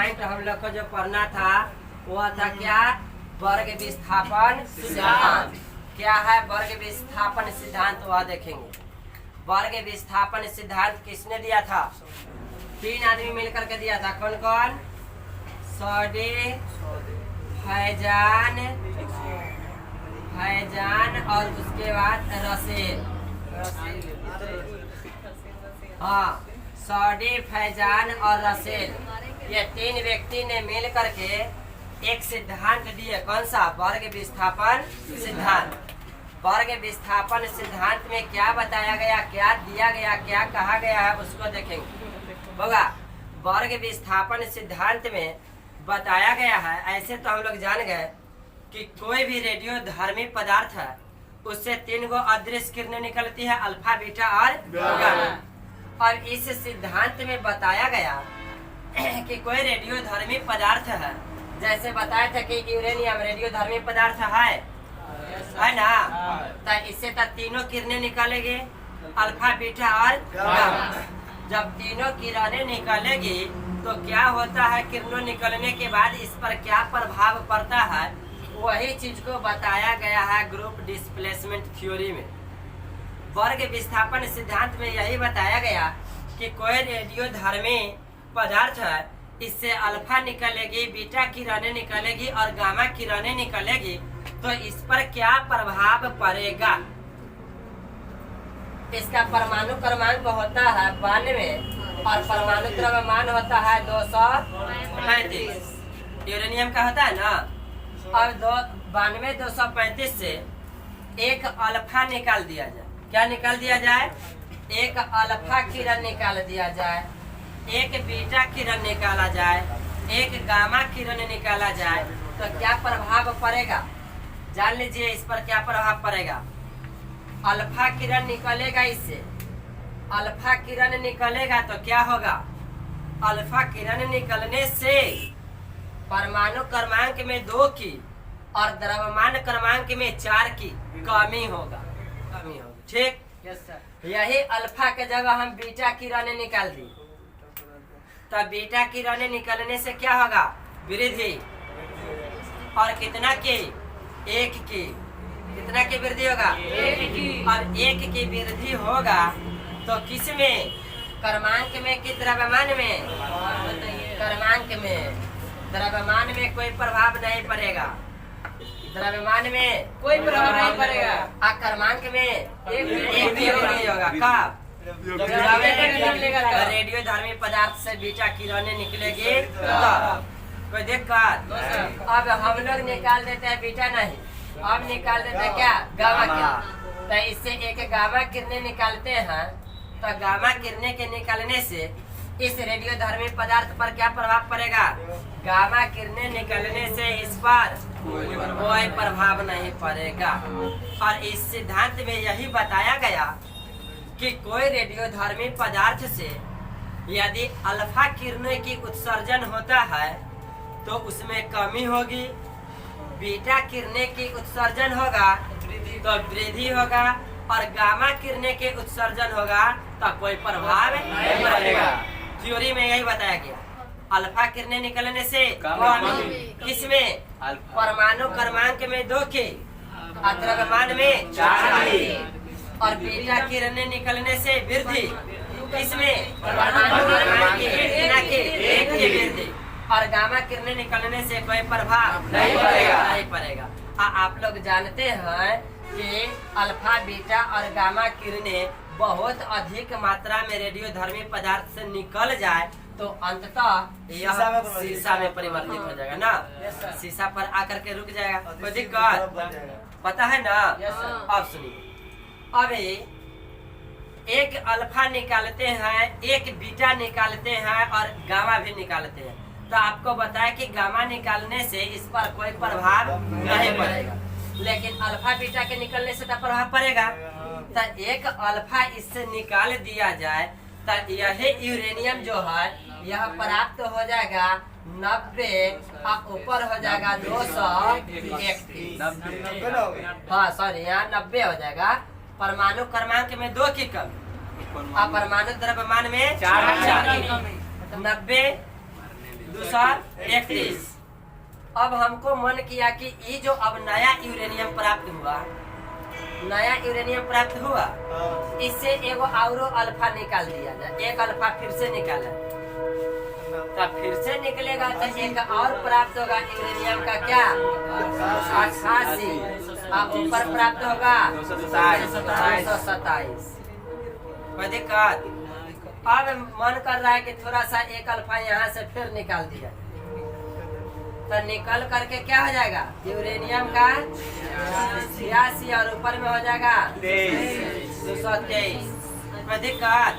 Point हम लोग को जो पढ़ना था वह था क्या? वर्ग विस्थापन सिद्धांत। क्या है वर्ग विस्थापन सिद्धांत? वह देखेंगे। वर्ग विस्थापन सिद्धांत किसने दिया था? 3 आदमी मिलकर के दिया था। कौन कौन? सौदी, फैजान और उसके बाद रसेल। हाँ, सौदी, फैजान और रसेल, ये 3 व्यक्ति ने मिल करके एक सिद्धांत दिए। कौन सा? वर्ग विस्थापन सिद्धांत। वर्ग विस्थापन सिद्धांत में क्या बताया गया, क्या दिया गया, क्या कहा गया है, उसको देखेंगे। होगा वर्ग विस्थापन सिद्धांत में बताया गया है, ऐसे तो हम लोग जान गए कि कोई भी रेडियो धर्मी पदार्थ है उससे 3 गो अदृश्य किरणें निकलती है, अल्फा, बीटा और गामा। और इस सिद्धांत में बताया गया कि कोई रेडियो धर्मी पदार्थ है, जैसे बताया था कि यूरेनियम रेडियो धर्मी पदार्थ है ना, तो इससे तो 3 किरणें निकालेगी, अल्फा, बीटा और गामा। जब 3 किरणें निकलेगी तो क्या होता है? किरणों निकलने के बाद इस पर क्या प्रभाव पड़ता है, वही चीज को बताया गया है ग्रुप डिस्प्लेसमेंट थ्योरी में। वर्ग विस्थापन सिद्धांत में यही बताया गया कि कोई रेडियो धर्मी पदार्थ है, इससे अल्फा निकलेगी, बीटा किरणें निकलेगी और गामा किरणें निकलेगी, तो इस पर क्या प्रभाव पड़ेगा? इसका परमाणु क्रमांक होता है 92 और परमाणु द्रव्यमान होता है 235। यूरेनियम का होता है ना। और 92 235 से एक अल्फा निकाल दिया जाए। क्या निकाल दिया जाए? एक अल्फा किरण निकाल दिया जाए, एक बीटा किरण निकाला जाए, एक गामा किरण निकाला जाए, तो क्या प्रभाव पड़ेगा? जान लीजिए इस पर क्या प्रभाव पड़ेगा। अल्फा किरण निकलेगा, इससे अल्फा किरण निकलेगा तो क्या होगा? अल्फा किरण निकलने से परमाणु क्रमांक में 2 की और द्रव्यमान क्रमांक में 4 की कमी होगा। ठीक, यही अल्फा के जगह हम बीटा किरणें निकाल दी, तो बीटा किरणें निकलने से क्या होगा? वृद्धि। और कितना की? 1 की। कितना की वृद्धि होगा? 1 की। और 1 की वृद्धि होगा तो किस में? क्रमांक में कि द्रव्यमान में? क्रमांक में। द्रव्यमान में कोई प्रभाव नहीं पड़ेगा, द्रव्यमान में कोई प्रभाव नहीं पड़ेगा। और क्रमांक में एक भी वृद्धि होगा। कब? रेडियो धर्मी पदार्थ से बीटा किरणें निकलेगी तब। कोई दिक्कत? अब हम लोग निकाल देते हैं बीटा नहीं, अब निकाल देते हैं क्या? गामा किरण। तो इससे एक गामा किरणें निकालते हैं, तो गामा किरणें के निकलने से इस रेडियो धर्मी पदार्थ पर क्या प्रभाव पड़ेगा? गामा किरणें निकलने से इस पर कोई प्रभाव नहीं पड़ेगा। और इस सिद्धांत में यही बताया गया कि कोई रेडियो धर्मी पदार्थ से यदि अल्फा किरणों की उत्सर्जन होता है तो उसमें कमी होगी, बीटा किरणें की उत्सर्जन होगा तो वृद्धि होगा, और गामा किरणें के उत्सर्जन होगा तो कोई प्रभाव नहीं पड़ेगा। थ्योरी में यही बताया गया। अल्फा किरणें निकलने से किसमें? परमाणु क्रमांक में 2 के, द्रव्यमान में 4 की, और बीटा किरणें निकलने से वृद्धि किसमें? परमाणु क्रमांक के 1 की वृद्धि, और गामा किरणें निकलने से कोई प्रभाव नहीं पड़ेगा। आप लोग जानते हैं कि अल्फा, बीटा और गामा किरणें बहुत अधिक मात्रा में रेडियो धर्मी पदार्थ से निकल जाए तो अंततः यह शीशा में परिवर्तित हो जाएगा ना, शीशा पर आकर के रुक जाएगा। कोई दिक्कत? पता है ना? अब सुनिए, अभी एक अल्फा निकालते हैं, एक बीटा निकालते हैं और गामा भी निकालते हैं, तो आपको बताया कि गामा निकालने से इस पर कोई प्रभाव नहीं पड़ेगा, लेकिन अल्फा बीटा के निकलने से तो प्रभाव पड़ेगा। तो एक अल्फा इससे निकाल दिया जाए तो यह यूरेनियम जो है यह प्राप्त हो जाएगा 90 और ऊपर हो जाएगा 231। हाँ सॉरी, यहाँ 90 हो जाएगा। परमाणु क्रमांक में 2 की कमी और परमाणु द्रव्यमान में 4 की कमी। 90 231। अब हमको मन किया कि ये जो अब नया यूरेनियम प्राप्त हुआ, इससे एगो औरो अल्फा निकाल दिया जाए, एक अल्फा फिर से निकाला, तब फिर से निकलेगा तो एक और प्राप्त होगा यूरेनियम का क्या 88, ऊपर प्राप्त होगा 227। कोई दिक्कत? अब मन कर रहा है कि थोड़ा सा एक अल्फा यहाँ से फिर निकाल दिया, तो निकल करके क्या हो जाएगा यूरेनियम का 86 और ऊपर में हो जाएगा 223। कोई दिक्कत?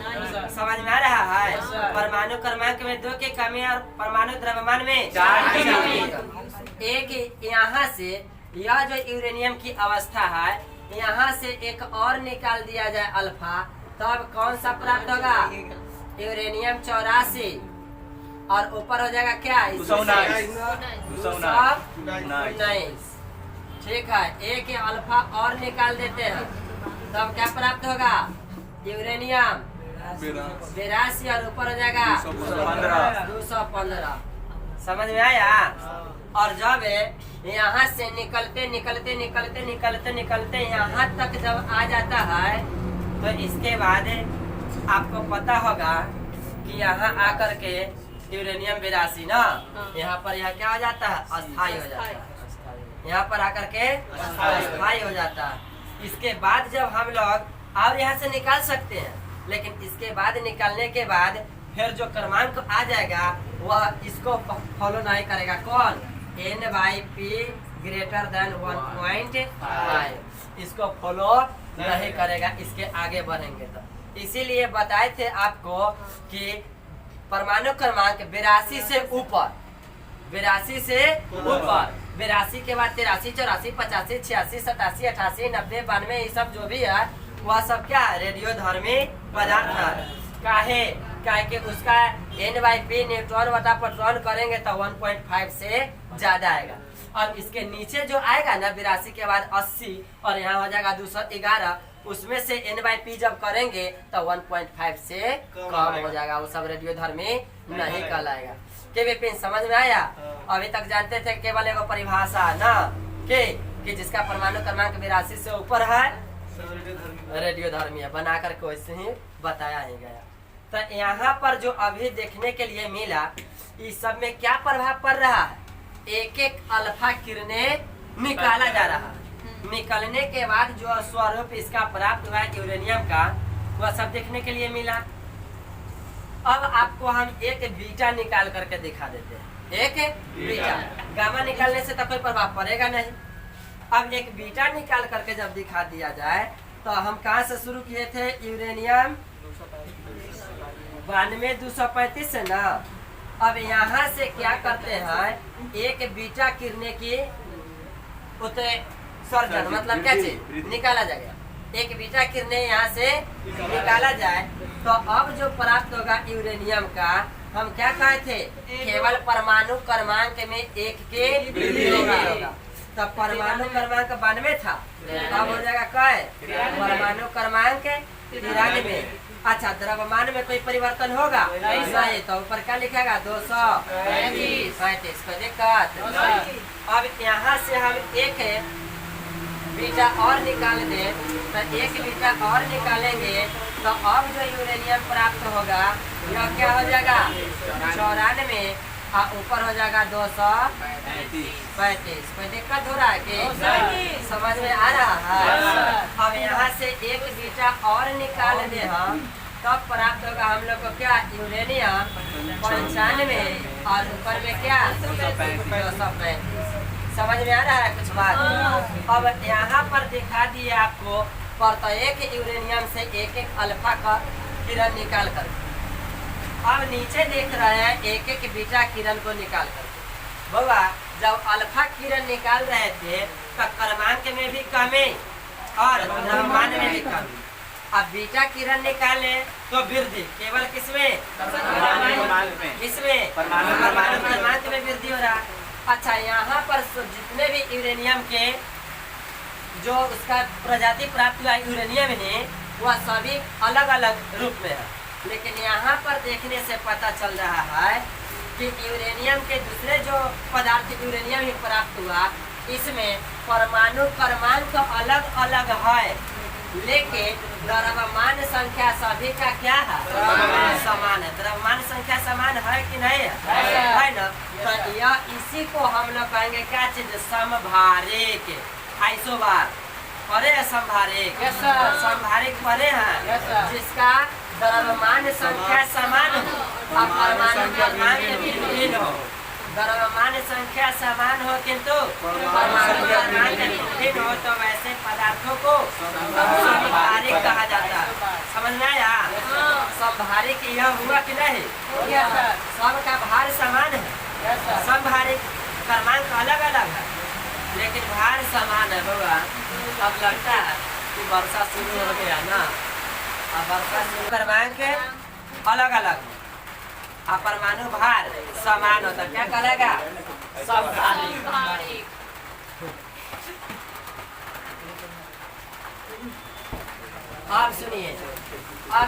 समझ में आ रहा है? परमाणु क्रमांक में 2 की कमी और परमाणु द्रव्यमान में 4 की कमी। एक यहाँ से यह जो यूरेनियम की अवस्था है, यहाँ से एक और निकाल दिया जाए अल्फा, तब कौन सा प्राप्त होगा यूरेनियम 84 और ऊपर हो जाएगा क्या 219। ठीक है, एक अल्फा और निकाल देते हैं, तब क्या प्राप्त होगा यूरेनियम 82 और ऊपर हो जाएगा 215। समझ में आया? और जब यहाँ से निकलते यहाँ तक जब आ जाता है, तो इसके बाद आपको पता होगा कि यहाँ आकर के यूरेनियम 82 ना, यहाँ पर यह क्या हो जाता है अस्थायी हो जाता है, यहाँ पर आकर के अस्थायी हो जाता है। इसके बाद जब हम लोग और यहाँ से निकाल सकते हैं, लेकिन इसके बाद निकालने के बाद फिर जो क्रमांक आ जाएगा वह इसको फॉलो नहीं करेगा। कौन? N/P ग्रेटर देन 1.5 इसको फॉलो नहीं करेगा, इसके आगे बढ़ेंगे तो। इसीलिए बताए थे आपको कि परमाणु क्रमांक 82 से ऊपर, 82 से ऊपर, 82 के बाद 83, 84, 85, 86, 87, 88, 90, 92 ये सब जो भी है वह सब क्या रेडियोधर्मी पदार्थ है। काहे कि उसका N/P न्यूट्रॉन बटा प्रोटॉन करेंगे तो 1.5 से ज्यादा आएगा, और इसके नीचे जो आएगा ना 82 के बाद 80 और यहाँ हो जाएगा 211, उसमें से N/P जब करेंगे तो 1.5 से कम हो जाएगा, वो सब रेडियोधर्मी नहीं कहलाएगा। के विपिन समझ में आया? अभी तक जानते थे केवल एगो परिभाषा ना कि जिसका परमाणु क्रमांक 82 से ऊपर है रेडियोधर्मी है, बना करके वैसे ही बताया ही गया। तो यहाँ पर जो अभी देखने के लिए मिला, इस सब में क्या प्रभाव पड़ रहा है, एक एक अल्फा किरणें निकाला जा रहा है। निकलने के बाद जो स्वरूप इसका प्राप्त हुआ है यूरेनियम का, वह सब देखने के लिए मिला। अब आपको हम एक बीटा निकाल करके दिखा देते हैं, एक बीटा। गामा निकालने से तो कोई प्रभाव पड़ेगा नहीं। अब एक बीटा निकाल करके जब दिखा दिया जाए, तो हम कहाँ से शुरू किए थे, यूरेनियम 92-235 से ना। अब यहाँ से क्या करते हैं, एक बीटा किरणें की उत्सर्जन मतलब क्या चीज निकाला जाएगा, एक बीटा किरणें यहाँ से निकाला जाए, तो अब जो प्राप्त होगा यूरेनियम का, हम क्या कहे थे, केवल परमाणु क्रमांक में एक के होगा। तो परमाणु क्रमांक 92 था, अब हो जाएगा काय परमाणु क्रमांक 93। अच्छा, द्रव्यमान में कोई परिवर्तन होगा नहीं, तो ऊपर क्या लिखेगा 235। कोई दिक्कत? अब यहाँ से हम एक बीटा और निकाल दें, तो एक बीटा और निकालेंगे, तो अब जो यूरेनियम प्राप्त होगा यह क्या हो जाएगा 94 और ऊपर हो जाएगा 235। कोई दिक्कत हो रहा है कि समझ में आ रहा है? अब यहाँ से एक बीटा और निकाल दे हम, तब प्राप्त होगा हम लोग को क्या यूरेनियम 95 और ऊपर में क्या 235। समझ में आ रहा है कुछ बात? अब यहाँ पर दिखा दिए आपको प्रत्येक यूरेनियम से एक एक अल्फा का किरण निकाल कर। अब नीचे देख रहे हैं एक एक बीटा किरण को निकाल करके। बाबा जब अल्फा किरण निकाल रहे थे तो क्रमांक में भी कमी और द्रव्यमान में भी कमी। अब बीटा किरण निकाले तो वृद्धि केवल किसमें, किसमें, परमाणु क्रमांक में वृद्धि हो रहा है। अच्छा, यहाँ पर जितने भी यूरेनियम के जो उसका प्रजाति प्राप्त हुआ यूरेनियम है, वह सभी अलग अलग रूप में है, लेकिन यहाँ पर देखने से पता चल रहा है कि यूरेनियम के दूसरे जो पदार्थ यूरेनियम ही प्राप्त हुआ, इसमें परमाणु क्रमांक अलग अलग है, लेकिन द्रव्यमान संख्या सभी का क्या है? समान है। द्रव्यमान संख्या समान है कि नहीं है ना? तो यह इसी को हम लोग कहेंगे क्या चीज? समभारिक। आइसोबार पढ़े है समभारिक? समभारिक पढ़े हैं, जिसका द्रव्यमान संख्या समान हो और परमाणु क्रमांक भिन्न हो। द्रव्यमान संख्या समान हो किंतु परमाणु क्रमांक भिन्न हो तो वैसे पदार्थों को समभारिक कहा जाता है। समझ में आया? समभारिक यह हुआ कि नहीं? सबका भार समान है। समभारिक क्रमांक अलग अलग है लेकिन भार समान है। बउआ अब लगता है कि वर्षा शुरू हो गया ना, अब वर्षा शुरू क्रमांक अलग अलग है, परमाणु भार समान होता क्या करेगा? समभारिक। अब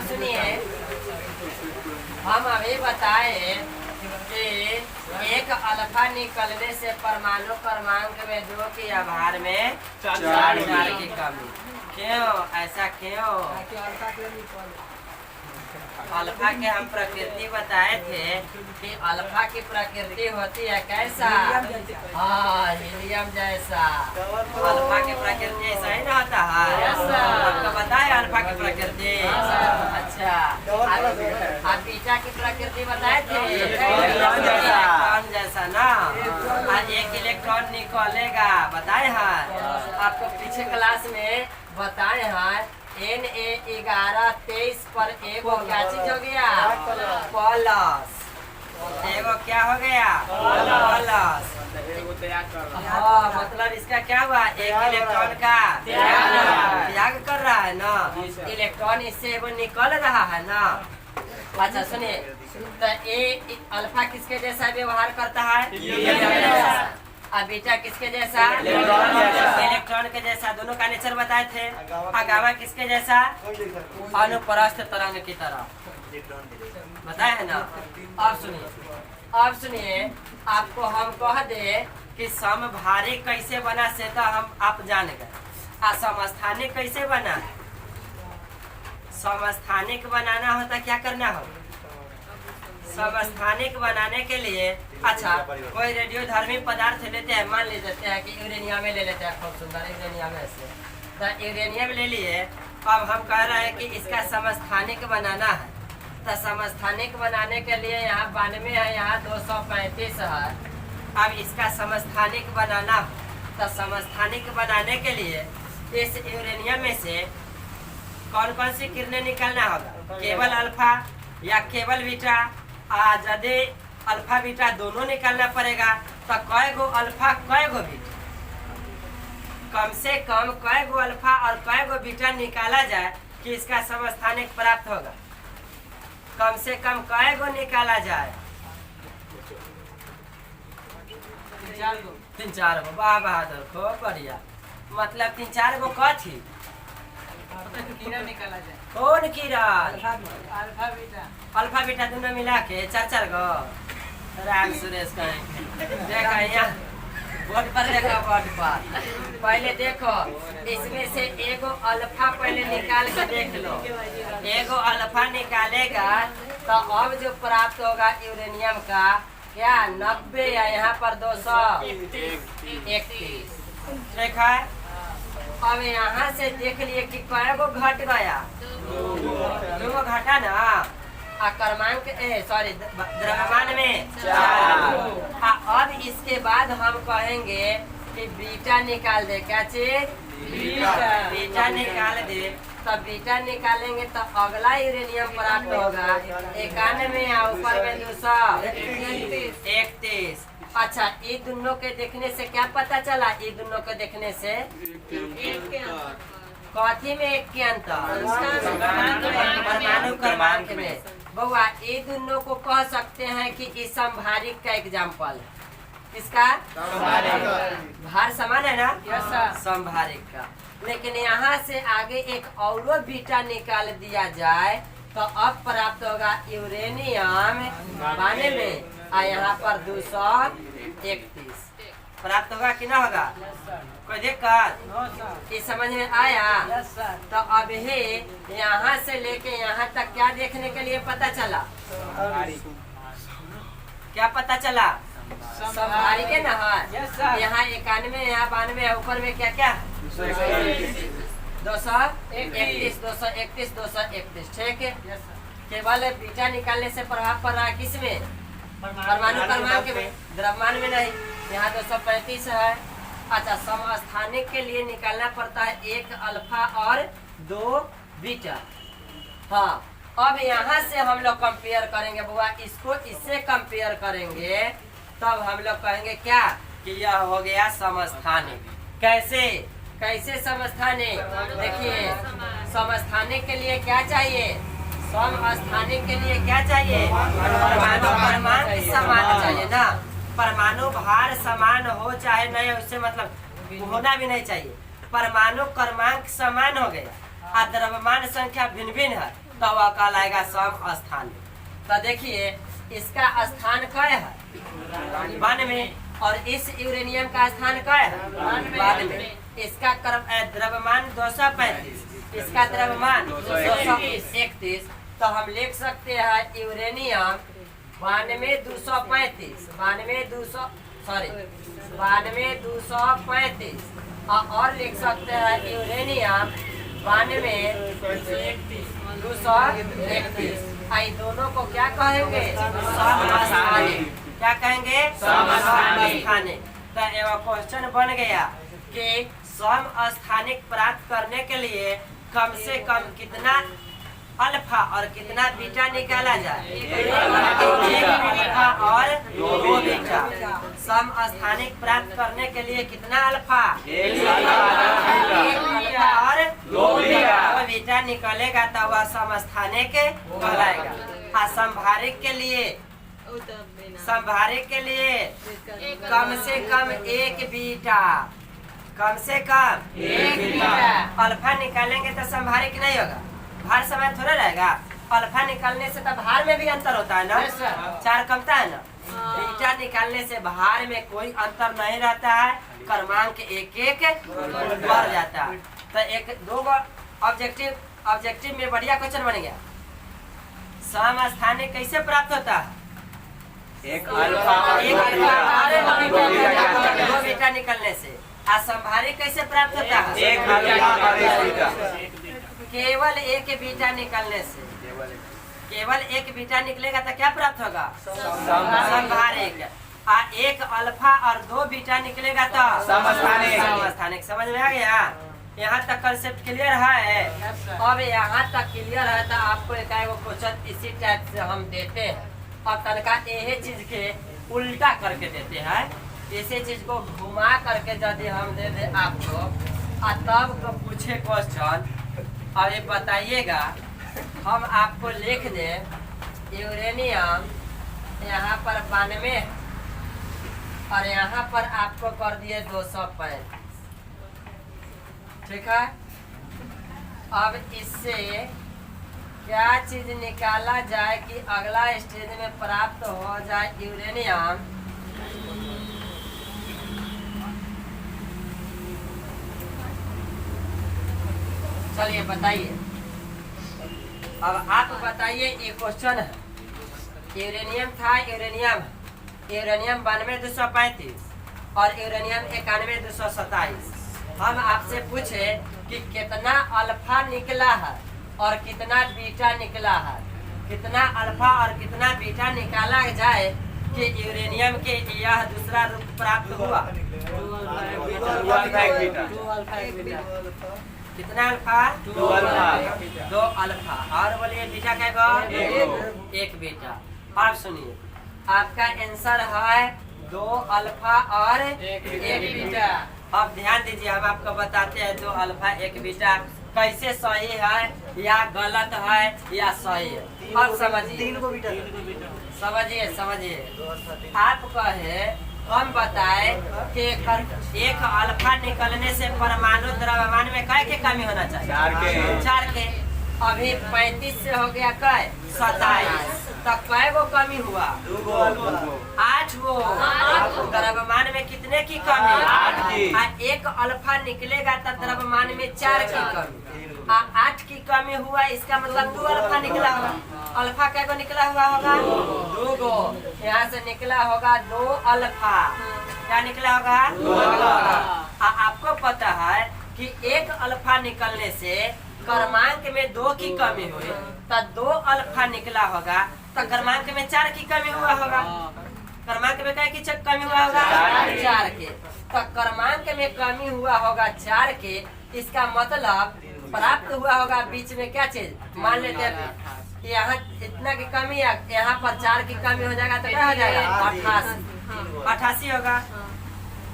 सुनिए, हम अभी बताए कि एक अल्फा निकलने से परमाणु क्रमांक में 2 की आभार में 4 की कमी। क्यों ऐसा क्यों? अल्फा के हम प्रकृति बताए थे कि अल्फा की प्रकृति होती है कैसा? हाँ, हीलियम जैसा। अल्फा की प्रकृति ऐसा ही ना होता है? आपको बताए अल्फा की प्रकृति? अच्छा, आप बीटा की प्रकृति बताए थे? इलेक्ट्रॉन जैसा ना। आज एक इलेक्ट्रॉन निकलेगा बताए हैं आपको, पीछे क्लास में बताए हैं। Na1123 पर एगो क्या चीज हो गया? प्लस। एगो क्या हो गया? प्लस। हाँ, मतलब इसका क्या हुआ? एक इलेक्ट्रॉन का त्याग कर रहा है ना, इलेक्ट्रॉन इससे एगो निकल रहा है ना। अच्छा सुनिए, तो ए अल्फा किसके जैसा व्यवहार करता है? और बीटा किसके जैसा? इलेक्ट्रॉन के जैसा। दोनों का नेचर बताए थे। गामा किसके जैसा? अनुप्रस्थ तरंग की तरह बताए है ना। अब सुनिए, आपको हम कह दे कि समभारिक कैसे बना से तो हम आप जान गए। समस्थानिक कैसे बना? समस्थानिक बनाना होता क्या करना हो? समस्थानिक बनाने के लिए अच्छा कोई रेडियोधर्मी पदार्थ लेते हैं, मान लेते हैं कि यूरेनियम ले लेते हैं, खूब सुंदर यूरेनियम से। तो यूरेनियम ले लिए, अब हम कह रहे हैं कि इसका समस्थानिक बनाना है। तो समस्थानिक बनाने के लिए यहाँ 92 है, यहाँ 235 है। अब इसका समस्थानिक बनाना हो तो समस्थानिक बनाने के लिए इस यूरेनियम में से कौन कौन सी किरणें निकालना होगा? केवल अल्फा या केवल बीटा? यदि अल्फा बीटा दोनों निकालना पड़ेगा तो कै गो अल्फा कै गो बीटा? कम से कम कै गो अल्फा और कै गो बीटा निकाला जाए कि इसका समस्थानिक प्राप्त होगा? कम से कम कै गो निकाला जाए? 3-4 गो। वाह बहादुर, खूब बढ़िया। मतलब 3-4 गो कथी कीड़ा निकाला जाए? कौन कीड़ा? अल्फा बीटा दोनों मिला के 4-4 गो। राग सुरेश कहें देखा यहाँ बोर्ड पर, देखा बोर्ड पर। पहले देखो, इसमें से एगो अल्फा पहले निकाल के देख लो। एगो अल्फा निकालेगा तो अब जो प्राप्त होगा यूरेनियम का क्या 90 या यहाँ पर 231 देखा है। अब यहाँ से देख लिए कि कै गो घट गया? 2 गो घटा ना। क्रमांक सॉरी द्रव्यमान में 4। अब इसके बाद हम कहेंगे कि बीटा निकाल दे। क्या चीज? बीटा निकाल दे। तो बीटा निकालेंगे तो अगला यूरेनियम प्राप्त होगा 91 या ऊपर में 231। अच्छा, ये दोनों के देखने से क्या पता चला? ये दोनों के देखने से कथी में एक के अंतर? परमाणु क्रमांक में। बउआ ये दोनों को कह सकते हैं कि इस समभारिक का एग्जाम्पल। किसका? भार समान है ना, समभारिक का। लेकिन यहाँ से आगे एक और बीटा निकाल दिया जाए तो अब प्राप्त होगा यूरेनियम 92 और यहाँ पर 231 प्राप्त होगा कि ना होगा? कोई दिक्कत? इस समझ में आया? तो अब ही यहाँ से लेके यहाँ तक क्या देखने के लिए पता चला? क्या पता चला? संभारी के ना है। यहाँ 91, यहाँ 92, ऊपर में क्या क्या? 231, 231, 231। ठीक है। केवल बीटा निकालने से प्रभाव पड़ रहा है किसमें? परमाणु क्रमांक में, द्रव्यमान में नहीं। यहाँ 235 है। अच्छा, समस्थानिक के लिए निकालना पड़ता है 1 अल्फा और 2 बीटा। हाँ, अब यहाँ से हम लोग कंपेयर करेंगे बुआ, इसको इससे कंपेयर करेंगे तब हम लोग कहेंगे क्या कि यह हो गया समस्थानिक। कैसे कैसे समस्थानिक? देखिए, समस्थानिक के लिए क्या चाहिए? समस्थानिक के लिए क्या चाहिए? परमाणु क्रमांक समान चाहिए ना। परमाणु भार समान हो चाहे नहीं, उससे मतलब होना भी नहीं चाहिए। परमाणु क्रमांक समान हो गया और द्रव्यमान संख्या भिन्न भिन्न है तो वह कहलाएगा समस्थानिक। तो देखिए, इसका स्थान क्या है? 92। और इस यूरेनियम का स्थान क्या है? 92। इसका द्रव्यमान 235, इसका द्रव्यमान 231। तो हम लिख सकते हैं यूरेनियम 92,235, 92,235 और लिख सकते हैं यूरेनियम 92,231। आई दोनों को क्या कहेंगे? समस्थानिक। क्या कहेंगे? समस्थानिक। तो एवं क्वेश्चन बन गया कि समस्थानिक प्राप्त करने के लिए कम से कम कितना अल्फा और कितना बीटा निकाला जाए? 1 अल्फा और 2 बीटा। समस्थानिक प्राप्त करने के लिए कितना अल्फा? 1 अल्फा और 2 बीटा निकलेगा तो वह समस्थानिक कहलाएगा। और संभारिक के लिए कम से कम 1 बीटा, कम से कम 1 बीटा। अल्फा निकालेंगे तो संभारिक नहीं होगा, भार समान थोड़ा रहेगा। अल्फा निकालने से तो भार में भी अंतर होता है ना, 4 कमता है ना। बीटा निकालने से भार में कोई अंतर नहीं रहता है, क्रमांक 1-1 बढ़ जाता है। तो 1-2 ऑब्जेक्टिव में बढ़िया क्वेश्चन बन गया। समस्थानिक कैसे प्राप्त होता है? 1 अल्फा और 2 बीटा निकलने से। और संभारिक कैसे प्राप्त होता है? 1 अल्फा और 1 बीटा। केवल 1 बीटा निकलने से। केवल 1 बीटा निकलेगा तो क्या प्राप्त होगा? संभारिक। 1 अल्फा और 2 बीटा निकलेगा तो समस्थानिक। समझ में आ गया? यहाँ तक कंसेप्ट क्लियर है? अब यहाँ तक क्लियर है तो आपको एक क्वेश्चन इसी टाइप से हम देते हैं और तनका यही चीज के उल्टा करके देते हैं। इसी चीज को घुमा करके यदि हम दे दे आपको और तब को पूछे क्वेश्चन, और ये बताइएगा, हम आपको लिख दे यूरेनियम यहाँ पर 92 और यहाँ पर आपको कर दिए 235। ठीक है। अब इससे क्या चीज निकाला जाए कि अगला स्टेज में प्राप्त हो जाए यूरेनियम चलिए बताइए। अब आप बताइए, ये क्वेश्चन है। यूरेनियम था, यूरेनियम 92,235 और यूरेनियम 91,227। हम आपसे पूछे कि कितना अल्फा निकला है और कितना बीटा निकला है। कितना अल्फा और कितना बीटा निकाला जाए कि यूरेनियम के यह दूसरा रूप प्राप्त हुआ? 2 कितना अल्फा? 2 अल्फा। और बोलिए बीटा क्या? 1 बीटा। आप सुनिए, आपका आंसर है 2 अल्फा और 1 बीटा। अब ध्यान दीजिए, हम आपको बताते हैं 2 अल्फा 1 बीटा कैसे सही है या गलत है या सही है। अब समझिए, समझिए। आप कहे हम बताए कि 1 अल्फा निकलने से परमाणु द्रव्यमान में कै के कमी होना चाहिए? 4 के। अभी 35 से हो गया कै? 27। तो कै गो कमी हुआ? 8 गो। द्रव्यमान में कितने की कमी? 8 की। एक अल्फा निकलेगा तब द्रव्यमान में 4 की कमी। 8 की कमी हुआ, इसका मतलब 2 अल्फा निकला होगा। अल्फा कै गो निकला हुआ होगा? 2 गो। यहाँ से निकला होगा 2 अल्फा। क्या निकला होगा? 2 अल्फा। आपको पता है कि 1 अल्फा निकलने से क्रमांक में 2 की कमी हुई, तो 2 अल्फा निकला होगा, तो क्रमांक में 4 की कमी हुआ होगा। क्रमांक में क्या की कमी हुआ होगा? 4 के। तो क्रमांक में कमी हुआ होगा 4 के, इसका मतलब प्राप्त हुआ होगा बीच में क्या चीज? मान लेते हैं यहाँ इतना की कमी है, यहाँ पर 4 की कमी हो जाएगा तो क्या हो जाएगा? 88 होगा।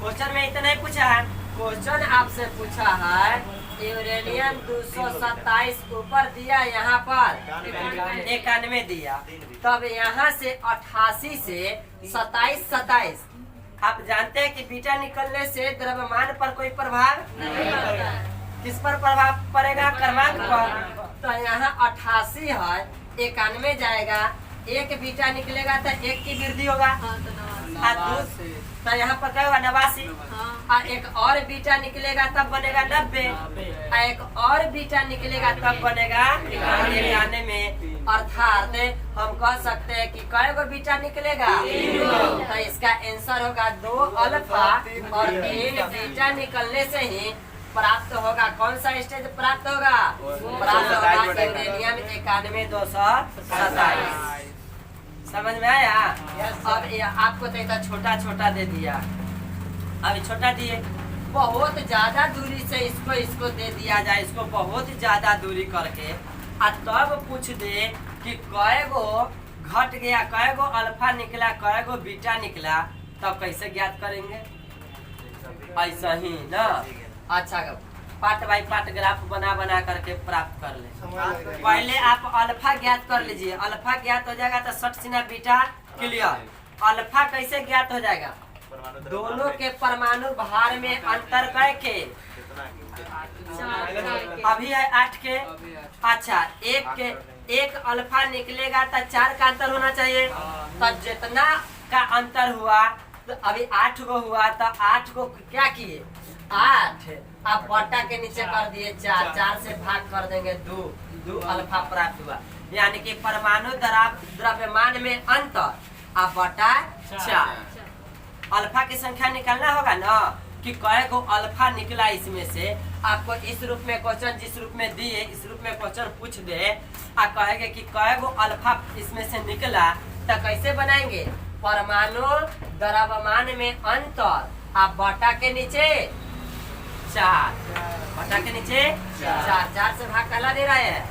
क्वेश्चन में इतना ही पूछा है। क्वेश्चन आपसे पूछा है यूरेनियम 227 ऊपर दिया, यहाँ पर 91 दिया, तब यहाँ से 88 से 27 आप जानते हैं कि बीटा निकलने से द्रव्यमान पर कोई प्रभाव नहीं पड़ेगा। किस पर प्रभाव पड़ेगा? क्रमांक पर। तो यहाँ 88 है, 91 जाएगा, एक बीटा निकलेगा तो 1 की वृद्धि होगा। तो यहाँ पर क्या होगा? 89। एक और बीटा निकलेगा तब बनेगा 90। एक और बीटा निकलेगा तब बनेगा 91। अर्थात हम कह सकते हैं कि कै गो बीटा निकलेगा? तो इसका आंसर होगा 2 अल्फा और 3 बीटा निकलने से ही प्राप्त होगा। कौन सा स्टेज प्राप्त होगा? प्राप्त होगा यूरेनियम 91,227। समझ में आया? अब आपको तो इतना छोटा छोटा दे दिया, अभी छोटा दिए, बहुत ज्यादा दूरी से इसको दे दिया जाए, इसको बहुत ज्यादा दूरी करके तब पूछ दे कि कै गो घट गया, कै गो अल्फा निकला, कै गो बीटा निकला, तब कैसे ज्ञात करेंगे? ऐसा ही ना। अच्छा, पार्ट बाई पार्ट ग्राफ बना बना करके प्राप्त कर ले। पहले आप अल्फा ज्ञात कर लीजिए। अल्फा ज्ञात हो जाएगा तो सट सीना बीटा क्लियर। अल्फा कैसे ज्ञात हो जाएगा? दोनों के परमाणु भार में अंतर करके। अभी है 8 के। अच्छा, एक अल्फा निकलेगा तो 4 का अंतर होना चाहिए। तो जितना का अंतर हुआ, तो अभी 8 गो हुआ, तो 8 को क्या किए? 8 आप बटा के नीचे कर दिए 4 से भाग कर देंगे 2 अल्फा प्राप्त हुआ। यानी कि परमाणु द्रव्यमान में अंतर आप बटा 4। अल्फा की संख्या निकालना होगा ना कि कै गो अल्फा निकला। इसमें से आपको इस रूप में क्वेश्चन, जिस रूप में दिए इस रूप में क्वेश्चन पूछ दे, आप कहेंगे कि कै गो अल्फा इसमें से निकला, तो कैसे बनाएंगे? परमाणु द्रव्यमान में अंतर आप बटा के नीचे 4, बटा के नीचे 4 से भाग कहला दे रहा है।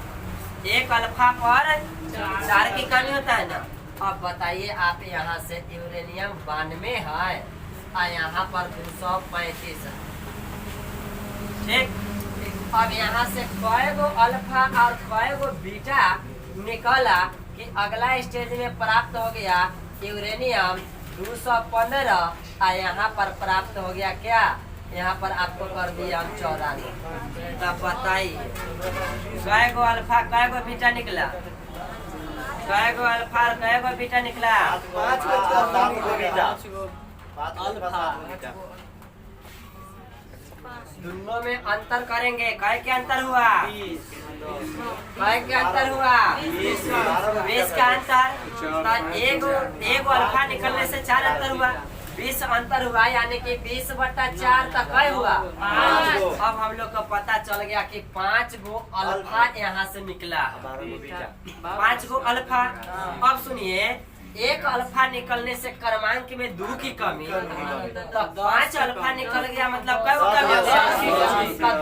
1 अल्फा पर 4 की कमी होता है ना। अब बताइए, आप यहाँ से यूरेनियम 92 है और यहाँ पर 235 है, ठीक। अब यहाँ से कै गो अल्फा और कै गो बीटा निकला कि अगला स्टेज में प्राप्त हो गया यूरेनियम 215 और यहाँ पर प्राप्त हो गया क्या? यहाँ पर आपको कर दिया 94। तब बताइए कै गो अल्फा कै गो बीटा निकला? कै गो अल्फा और कै गो बीटा निकला? 5 गो बीटा। दोनों में अंतर करेंगे। कै के अंतर हुआ? 20 के अंतर हुआ? 20 का अंतर। तो एगो अल्फा निकलने से 4 अंतर हुआ, 20 अंतर हुआ, यानी कि 20/4 तक कै हुआ? 5। अब हम लोग को पता चल गया कि 5 गो अल्फा यहाँ से निकला, 5 गो अल्फा। अब सुनिए, 1 अल्फा निकलने से क्रमांक में 2 की कमी, तो 5 अल्फा निकल गया, मतलब कै गो कमी हो गया?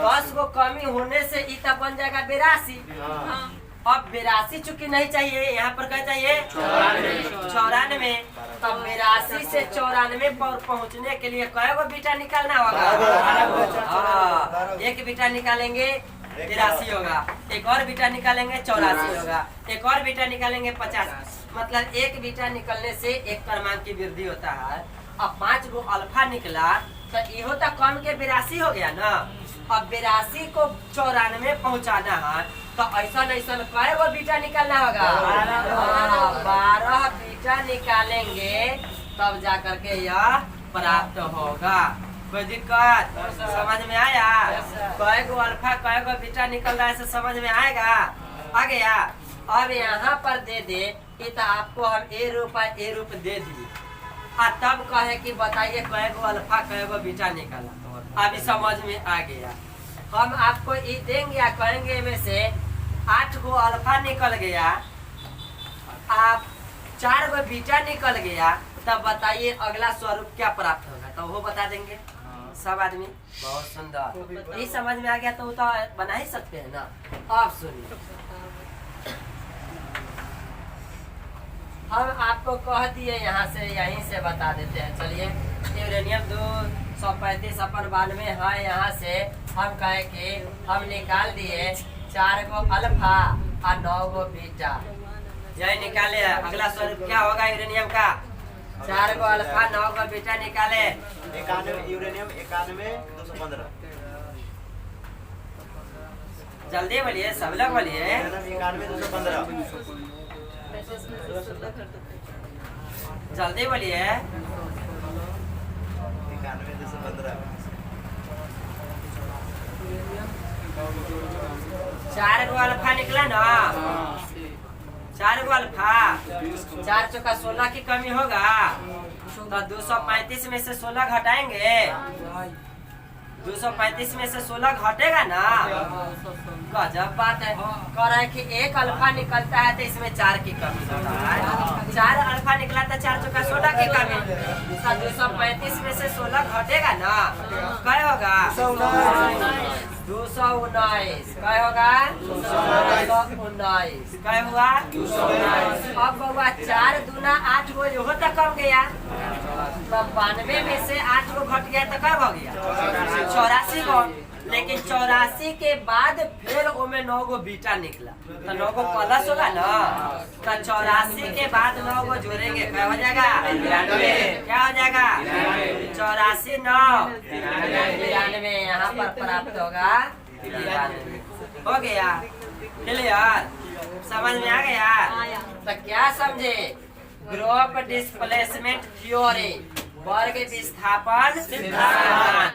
10 गो कमी होने से ई तब बन जाएगा 82। अब 82 चूंकि नहीं चाहिए, यहाँ पर क्या चाहिए? 94। तब 82 से 94 पर पहुँचने के लिए कै गो बीटा निकालना होगा? एक बीटा निकालेंगे 83 होगा, एक और बीटा निकालेंगे 84 होगा, एक और बीटा निकालेंगे 50। मतलब एक बीटा निकलने से एक क्रमांक की वृद्धि होता है। अब 5 गो अल्फा निकला तो ये तो कम के 82 हो गया ना। अब 82 को 94 पहुंचाना है तो ऐसा ऐसा कई गो बीटा निकालना होगा। 12 बीटा निकालेंगे तब जा करके यह प्राप्त होगा। कोई दिक्कत समझ में आया? कई गो अल्फा कई गो बीटा निकल रहा है से समझ में आएगा? आ गया। अब यहाँ पर दे दे कि तो आपको हम ए रूप दे दिए और तब कहे कि बताइए कई गो अल्फा कई गो बीटा निकला। अभी समझ में आ गया। हम आपको ये देंगे या कहेंगे में से 8 गो अल्फा निकल गया, आप 4 गो बीटा निकल गया, तब बताइए अगला स्वरूप क्या प्राप्त होगा? तो वो बता देंगे सब आदमी। बहुत सुंदर, ये समझ में आ गया तो वो तो बना ही सकते हैं ना। अब सुनिए, हम आपको कह दिए यहाँ से यहीं से बता देते हैं। चलिए यूरेनियम 235 है। यहाँ से हम कहे कि हम निकाल दिए 4 गो अल्फा और 9 गो बीटा। यही निकाले। अगला स्वरूप क्या होगा यूरेनियम का? 4 गो अल्फा 9 गो बीटा निकाले। 91 यूरेनियम 91 215। जल्दी बोलिए, सब लोग बोलिए। 91 215। जल्दी बोलिए। 91 215। 4 गो अल्फा निकला ना? 4 गो अल्फा, 4 चौका 16 की कमी होगा तो 235 में से 16 घटाएंगे। 235 में से 16 घटेगा ना? गजब बात है। कह रहा है कि 1 अल्फा निकलता है तो इसमें 4 की कमी होता है। 4 अल्फा निकला तो 4 चौका 16 की कमी, तो 235 में से 16 घटेगा ना? क्या होगा? 219। क्या होगा? 219। क्या हुआ? 219। अब बउआ 4 दूना 8 गो हो तो कम गया, तो 92 में से 8 गो घट गया तो कब हो गया? 84 गो। लेकिन 84 के बाद फिर ओमे 9 गो बीटा निकला तो 9 गो प्लस होगा ना? तो 84 के बाद 9 गो जोड़ेंगे, क्या हो जाएगा? 93। क्या हो जाएगा? 84 9 93। यहाँ पर प्राप्त होगा 93। हो गया क्लियर? समझ में आ गया? तो क्या समझे? ग्रुप डिस्प्लेसमेंट थ्योरी, वर्ग विस्थापन सिद्धांत।